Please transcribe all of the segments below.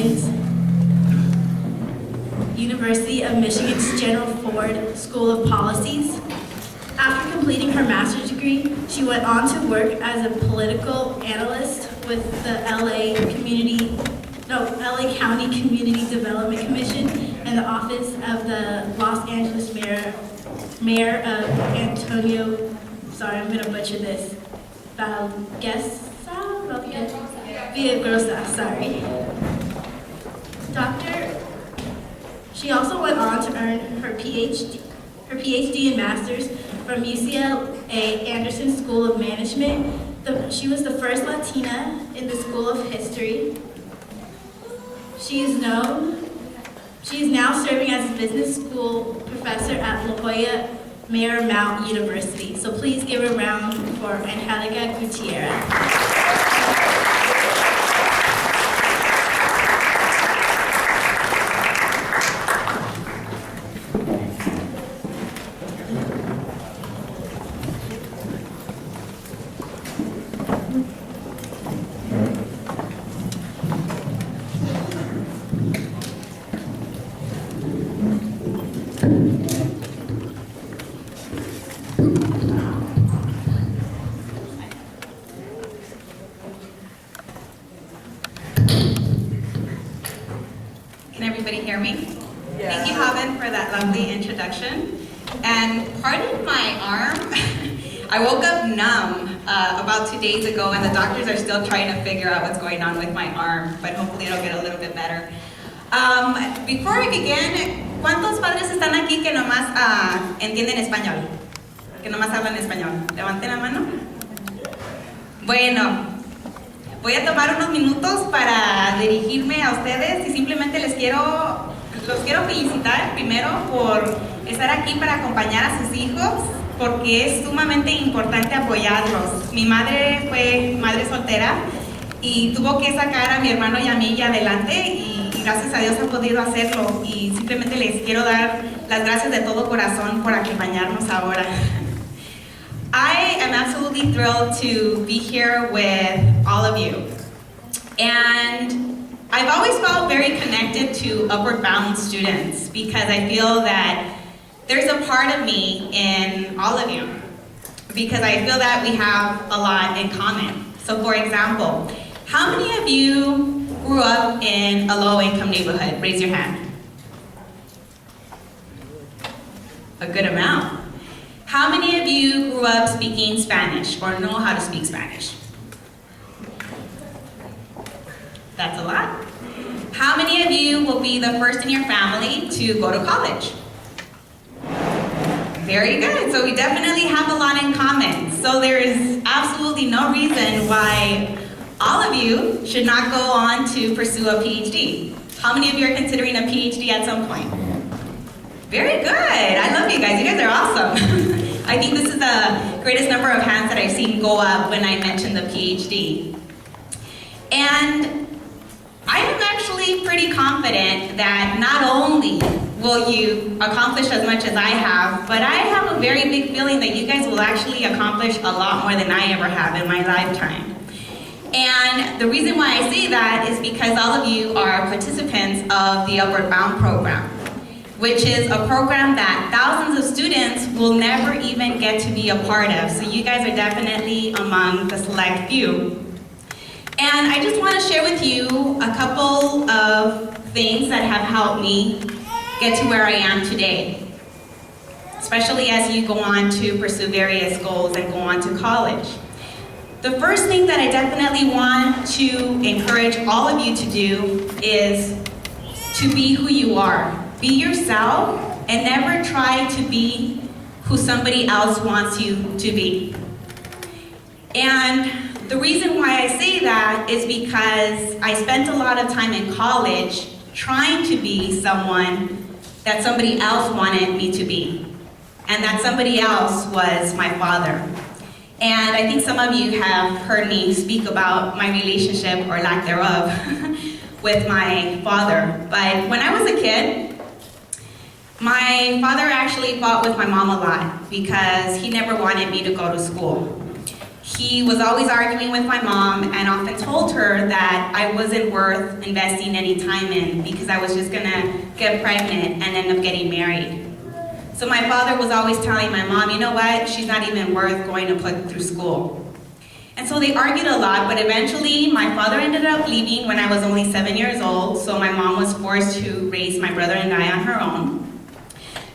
Michigan's University of Michigan's General Ford School of Policies. After completing her master's degree, she went on to work as a political analyst with the LA County Community Development Commission and the Office of the Los Angeles Mayor of Antonio, sorry, I'm gonna butcher this, Villagrosa, sorry. She also went on to earn her PhD and master's from UCLA Anderson School of Management. She was the first Latina in the School of History. She is now serving as a business school professor at La Jolla Marymount University. So please give a round for Angélica Gutiérrez. Hear me? Yeah. Thank you, Javen, for that lovely introduction. And pardon my arm. I woke up numb about 2 days ago, and the doctors are still trying to figure out what's going on with my arm, but hopefully it'll get a little bit better. Before we begin, ¿cuántos padres están aquí que nomás entienden español? Que nomás hablan español. Levanten la mano. Bueno. Voy a tomar unos minutos para dirigirme a ustedes y simplemente los quiero felicitar primero por estar aquí para acompañar a sus hijos, porque es sumamente importante apoyarlos. Mi madre fue madre soltera y tuvo que sacar a mi hermano y a mí adelante y gracias a Dios ha podido hacerlo y simplemente les quiero dar las gracias de todo corazón por acompañarnos ahora. I am absolutely thrilled to be here with all of you. And I've always felt very connected to Upward Bound students because I feel that there's a part of me in all of you because I feel that we have a lot in common. So for example, how many of you grew up in a low-income neighborhood? Raise your hand. A good amount. How many of you grew up speaking Spanish or know how to speak Spanish? That's a lot. How many of you will be the first in your family to go to college? Very good. So we definitely have a lot in common. So there is absolutely no reason why all of you should not go on to pursue a PhD. How many of you are considering a PhD at some point? Very good. I love you guys. You guys are awesome. I think this is the greatest number of hands that I've seen go up when I mentioned the PhD. And I am actually pretty confident that not only will you accomplish as much as I have, but I have a very big feeling that you guys will actually accomplish a lot more than I ever have in my lifetime. And the reason why I say that is because all of you are participants of the Upward Bound program, which is a program that thousands of students will never even get to be a part of. So you guys are definitely among the select few. And I just want to share with you a couple of things that have helped me get to where I am today, especially as you go on to pursue various goals and go on to college. The first thing that I definitely want to encourage all of you to do is to be who you are. Be yourself and never try to be who somebody else wants you to be. And the reason why I say that is because I spent a lot of time in college trying to be someone that somebody else wanted me to be. And that somebody else was my father. And I think some of you have heard me speak about my relationship, or lack thereof, with my father. But when I was a kid, my father actually fought with my mom a lot because he never wanted me to go to school. He was always arguing with my mom and often told her that I wasn't worth investing any time in because I was just gonna get pregnant and end up getting married. So my father was always telling my mom, you know what, she's not even worth going to put through school. And so they argued a lot, but eventually my father ended up leaving when I was only 7 years old, so my mom was forced to raise my brother and I on her own.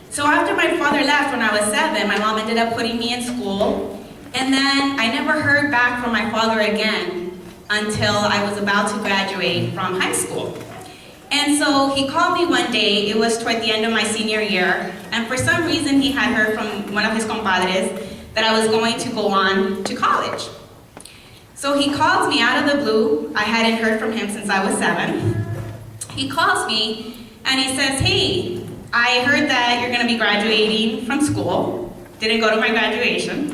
So after my father left when I was 7, my mom ended up putting me in school, and then I never heard back from my father again until I was about to graduate from high school. And so he called me one day, it was toward the end of my senior year, and for some reason he had heard from one of his compadres that I was going to go on to college. So he calls me out of the blue. I hadn't heard from him since I was 7. He calls me and he says, hey, I heard that you're gonna be graduating from school. Didn't go to my graduation.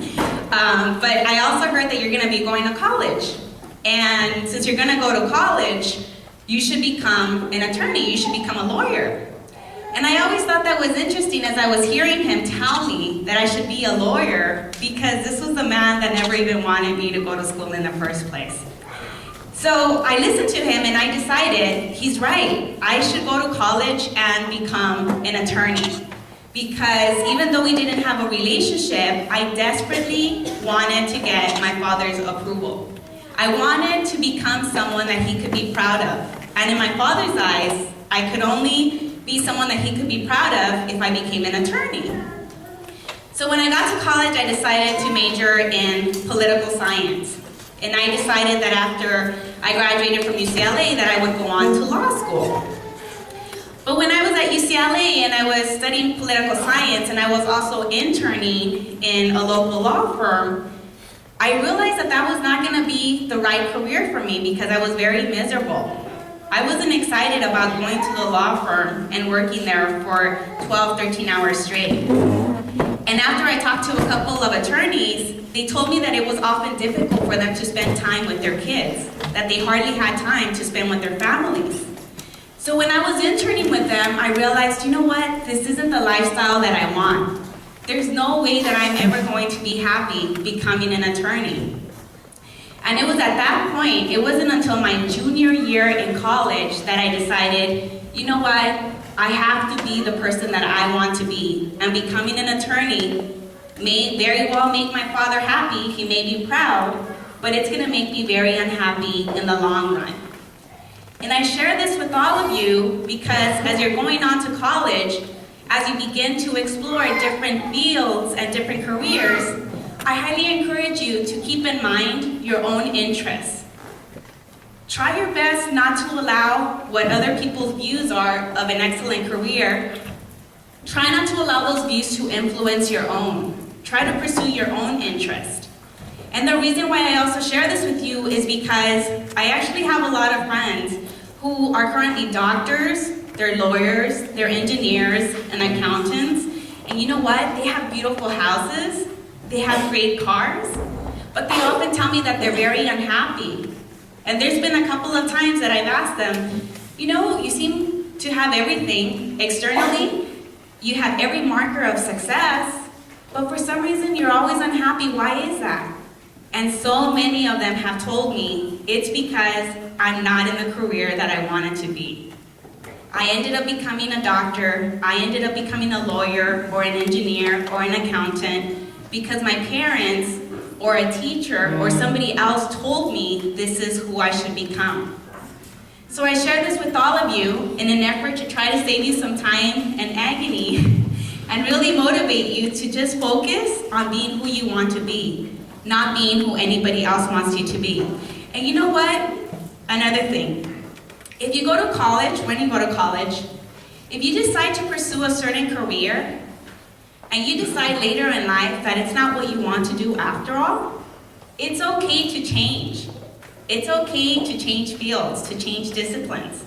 But I also heard that you're gonna be going to college. And since you're gonna go to college, you should become an attorney, you should become a lawyer. And I always thought that was interesting as I was hearing him tell me that I should be a lawyer because this was the man that never even wanted me to go to school in the first place. So I listened to him and I decided, he's right, I should go to college and become an attorney. Because even though we didn't have a relationship, I desperately wanted to get my father's approval. I wanted to become someone that he could be proud of. And in my father's eyes, I could only be someone that he could be proud of if I became an attorney. So when I got to college, I decided to major in political science. And I decided that after I graduated from UCLA that I would go on to law school. But when I was at UCLA and I was studying political science and I was also interning in a local law firm, I realized that that was not going to be the right career for me because I was very miserable. I wasn't excited about going to the law firm and working there for 12, 13 hours straight. And after I talked to a couple of attorneys, they told me that it was often difficult for them to spend time with their kids, that they hardly had time to spend with their families. So when I was interning with them, I realized, you know what, this isn't the lifestyle that I want. There's no way that I'm ever going to be happy becoming an attorney. And it was at that point, it wasn't until my junior year in college that I decided, you know what, I have to be the person that I want to be. And becoming an attorney may very well make my father happy, he may be proud, but it's gonna make me very unhappy in the long run. And I share this with all of you because as you're going on to college, as you begin to explore different fields and different careers, I highly encourage you to keep in mind your own interests. Try your best not to allow what other people's views are of an excellent career. Try not to allow those views to influence your own. Try to pursue your own interest. And the reason why I also share this with you is because I actually have a lot of friends who are currently doctors, they're lawyers, they're engineers and accountants. And you know what? They have beautiful houses. They have great cars, but they often tell me that they're very unhappy. And there's been a couple of times that I've asked them, you know, you seem to have everything externally, you have every marker of success, but for some reason you're always unhappy. Why is that? And so many of them have told me it's because I'm not in the career that I wanted to be. I ended up becoming a doctor, I ended up becoming a lawyer or an engineer or an accountant because my parents or a teacher or somebody else told me this is who I should become. So I share this with all of you in an effort to try to save you some time and agony and really motivate you to just focus on being who you want to be, not being who anybody else wants you to be. And you know what? Another thing. If you go to college, when you go to college, if you decide to pursue a certain career, and you decide later in life that it's not what you want to do after all, it's okay to change. It's okay to change fields, to change disciplines.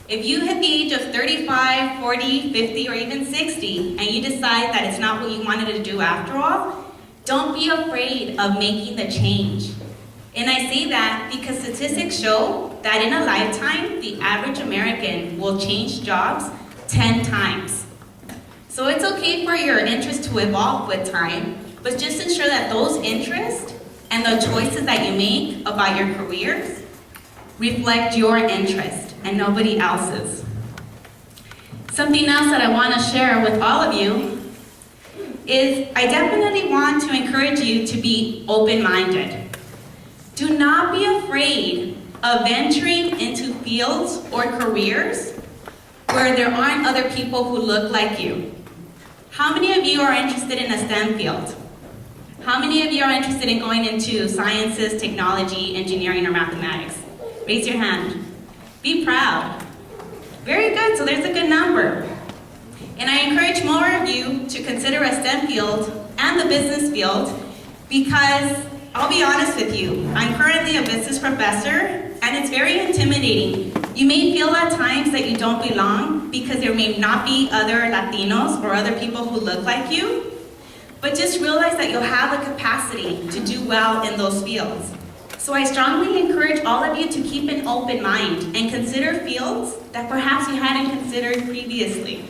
If you hit the age of 35, 40, 50, or even 60, and you decide that it's not what you wanted to do after all, don't be afraid of making the change. And I say that because statistics show that in a lifetime, the average American will change jobs 10 times. So it's okay for your interest to evolve with time, but just ensure that those interests and the choices that you make about your careers reflect your interest and nobody else's. Something else that I want to share with all of you is I definitely want to encourage you to be open-minded. Do not be afraid of venturing into fields or careers where there aren't other people who look like you. How many of you are interested in a STEM field? How many of you are interested in going into sciences, technology, engineering, or mathematics? Raise your hand. Be proud. Very good, so there's a good number. And I encourage more of you to consider a STEM field and the business field because I'll be honest with you, I'm currently a business professor and it's very intimidating. You may feel at times that you don't belong because there may not be other Latinos or other people who look like you, but just realize that you'll have the capacity to do well in those fields. So I strongly encourage all of you to keep an open mind and consider fields that perhaps you hadn't considered previously.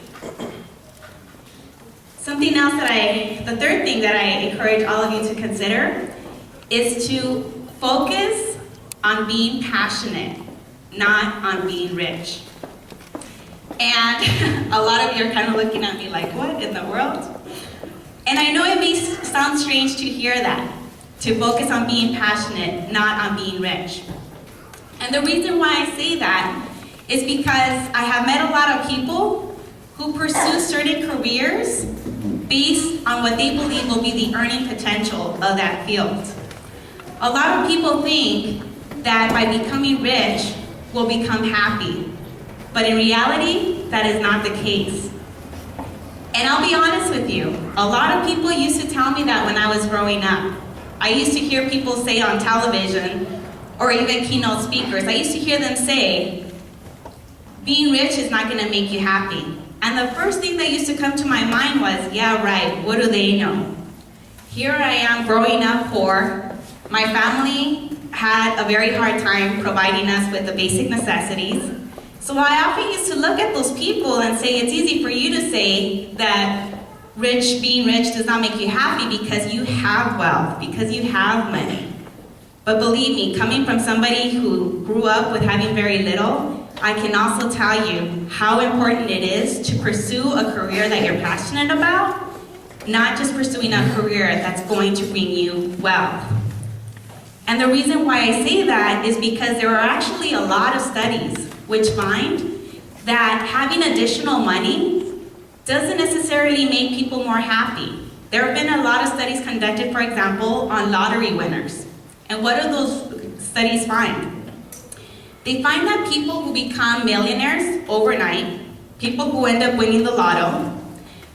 Something else the third thing that I encourage all of you to consider is to focus on being passionate, not on being rich. And a lot of you are kind of looking at me like, what in the world? And I know it may sound strange to hear that, to focus on being passionate, not on being rich. And the reason why I say that is because I have met a lot of people who pursue certain careers based on what they believe will be the earning potential of that field. A lot of people think that by becoming rich, we'll become happy. But in reality, that is not the case. And I'll be honest with you, a lot of people used to tell me that when I was growing up. I used to hear people say on television, or even keynote speakers, I used to hear them say, being rich is not gonna make you happy. And the first thing that used to come to my mind was, yeah, right, what do they know? Here I am growing up poor. My family had a very hard time providing us with the basic necessities. So I often used to look at those people and say, it's easy for you to say that being rich does not make you happy because you have wealth, because you have money. But believe me, coming from somebody who grew up with having very little, I can also tell you how important it is to pursue a career that you're passionate about, not just pursuing a career that's going to bring you wealth. And the reason why I say that is because there are actually a lot of studies which find that having additional money doesn't necessarily make people more happy. There have been a lot of studies conducted, for example, on lottery winners. And what do those studies find? They find that people who become millionaires overnight, people who end up winning the lotto,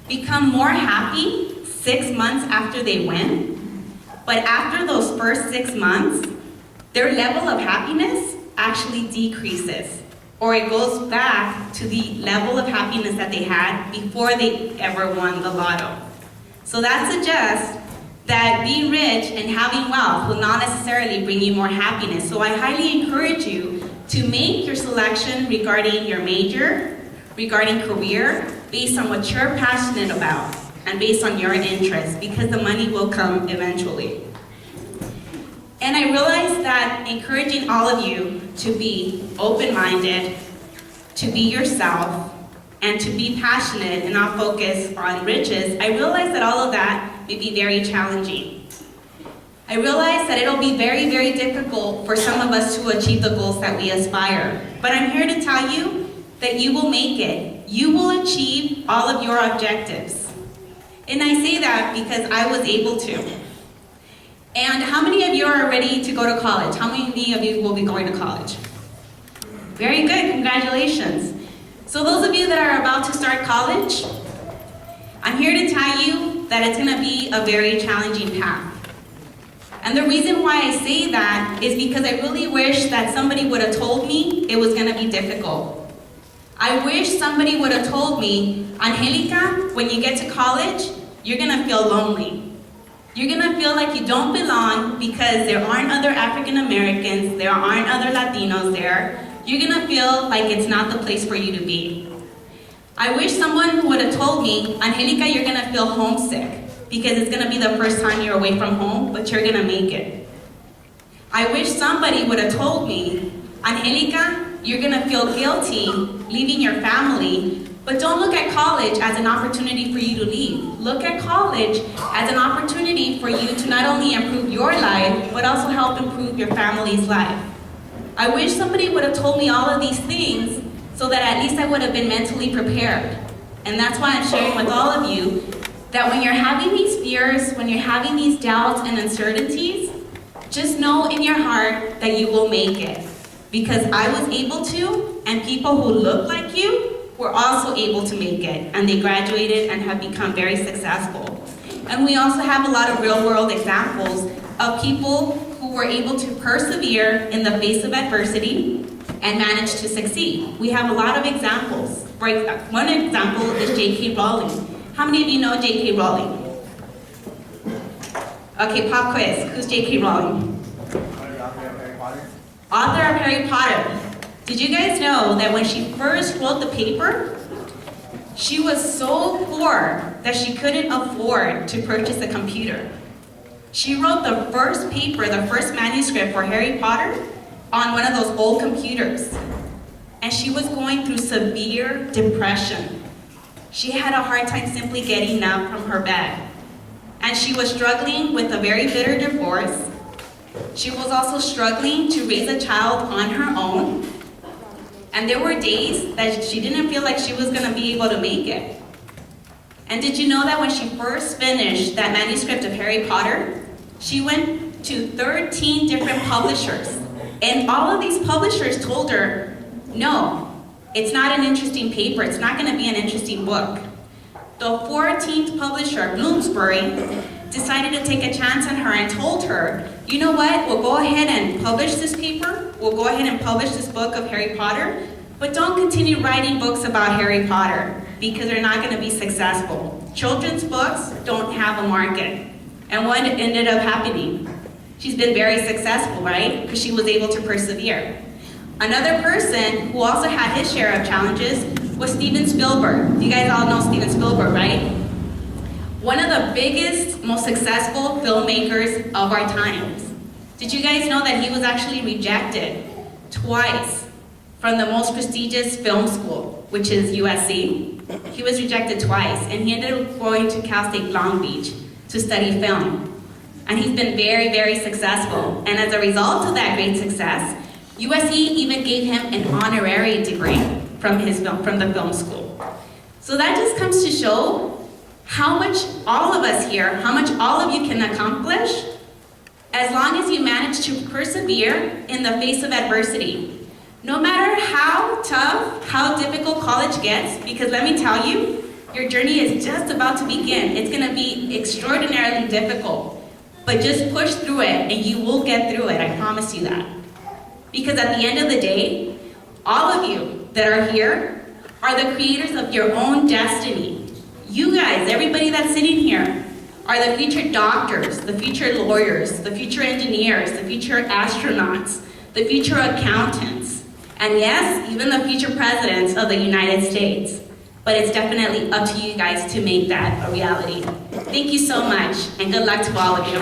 become more happy 6 months after they win. But after those first 6 months, their level of happiness actually decreases, or it goes back to the level of happiness that they had before they ever won the lotto. So that suggests that being rich and having wealth will not necessarily bring you more happiness. So I highly encourage you to make your selection regarding your major, regarding career, based on what you're passionate about and based on your interests, because the money will come eventually. And I realize that encouraging all of you to be open-minded, to be yourself, and to be passionate and not focus on riches, I realize that all of that may be very challenging. I realize that it'll be very, very difficult for some of us to achieve the goals that we aspire. But I'm here to tell you that you will make it. You will achieve all of your objectives. And I say that because I was able to. And how many of you are ready to go to college? How many of you will be going to college? Very good, congratulations. So those of you that are about to start college, I'm here to tell you that it's gonna be a very challenging path. And the reason why I say that is because I really wish that somebody would have told me it was gonna be difficult. I wish somebody would have told me, Angélica, when you get to college, you're gonna feel lonely. You're gonna feel like you don't belong because there aren't other African Americans, there aren't other Latinos there. You're gonna feel like it's not the place for you to be. I wish someone would have told me, Angélica, you're gonna feel homesick because it's gonna be the first time you're away from home, but you're gonna make it. I wish somebody would have told me, Angélica, you're gonna feel guilty leaving your family, but don't look at college as an opportunity for you to leave. Look at college as an opportunity for you to not only improve your life, but also help improve your family's life. I wish somebody would have told me all of these things so that at least I would have been mentally prepared. And that's why I'm sharing with all of you that when you're having these fears, when you're having these doubts and uncertainties, just know in your heart that you will make it. Because I was able to, and people who look like you were also able to make it, and they graduated and have become very successful. And we also have a lot of real-world examples of people who were able to persevere in the face of adversity and manage to succeed. We have a lot of examples. One example is J.K. Rowling. How many of you know J.K. Rowling? Okay, pop quiz. Who's J.K. Rowling? Author of Harry Potter. Did you guys know that when she first wrote the paper, she was so poor that she couldn't afford to purchase a computer? She wrote the first paper, the first manuscript for Harry Potter on one of those old computers. And she was going through severe depression. She had a hard time simply getting up from her bed. And she was struggling with a very bitter divorce. She was also struggling to raise a child on her own. And there were days that she didn't feel like she was going to be able to make it. And did you know that when she first finished that manuscript of Harry Potter, she went to 13 different publishers. And all of these publishers told her, no, it's not an interesting paper. It's not going to be an interesting book. The 14th publisher, Bloomsbury, decided to take a chance on her and told her, you know what, we'll go ahead and publish this paper, we'll go ahead and publish this book of Harry Potter, but don't continue writing books about Harry Potter because they're not going to be successful. Children's books don't have a market. And what ended up happening? She's been very successful, right? Because she was able to persevere. Another person who also had his share of challenges was Steven Spielberg. You guys all know Steven Spielberg, right? One of the biggest, most successful filmmakers of our times. Did you guys know that he was actually rejected twice from the most prestigious film school, which is USC? He was rejected twice, and he ended up going to Cal State Long Beach to study film. And he's been very, very successful. And as a result of that great success, USC even gave him an honorary degree from the film school. So that just comes to show how much all of us here, how much all of you can accomplish as long as you manage to persevere in the face of adversity. No matter how tough, how difficult college gets, because let me tell you, your journey is just about to begin. It's going to be extraordinarily difficult, but just push through it and you will get through it, I promise you that. Because at the end of the day, all of you that are here are the creators of your own destiny. You guys, everybody that's sitting here, are the future doctors, the future lawyers, the future engineers, the future astronauts, the future accountants, and yes, even the future presidents of the United States. But it's definitely up to you guys to make that a reality. Thank you so much, and good luck to all of you.